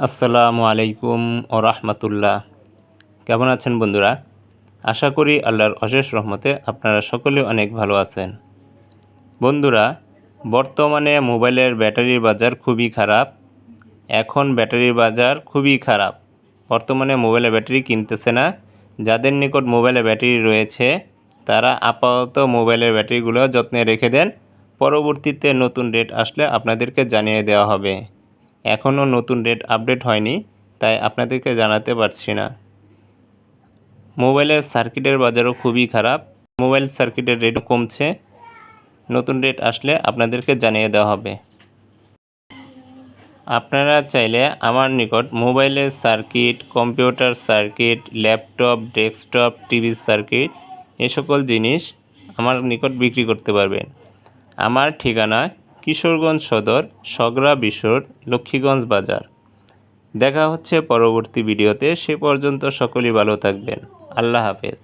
আসসালামু আলাইকুম ও রাহমাতুল্লাহ। কেমন আছেন বন্ধুরা? আশা করি আল্লাহর অশেষ রহমতে আপনারা সকলে অনেক ভালো আছেন। বন্ধুরা, বর্তমানে মোবাইলের ব্যাটারির বাজার খুবই খারাপ। এখন ব্যাটারির বাজার খুবই খারাপ। বর্তমানে মোবাইলের ব্যাটারি কিনতেছে না। যাদের নিকট মোবাইলের ব্যাটারি রয়েছে তারা আপাতত মোবাইলের ব্যাটারিগুলো যত্নে রেখে দেন। পরবর্তীতে নতুন রেট আসলে আপনাদেরকে জানিয়ে দেওয়া হবে। এখনও নতুন রেট আপডেট হয়নি, তাই আপনাদেরকে জানাতে পারছি না। মোবাইলের সার্কিটের বাজারও খুবই খারাপ। মোবাইল সার্কিটের রেটও কমছে। নতুন রেট আসলে আপনাদেরকে জানিয়ে দেওয়া হবে। আপনারা চাইলে আমার নিকট মোবাইলের circuit, computer circuit, laptop, desktop, TV circuit এ সকল জিনিস আমার নিকট বিক্রি করতে পারবেন। আমার ঠিকানা কিশোরগঞ্জ সদর, সগড়া বিশর, লক্ষ্মীগঞ্জ বাজার। দেখা হচ্ছে পরবর্তী ভিডিওতে। সে পর্যন্ত সকলেই ভালো থাকবেন। আল্লাহ হাফেজ।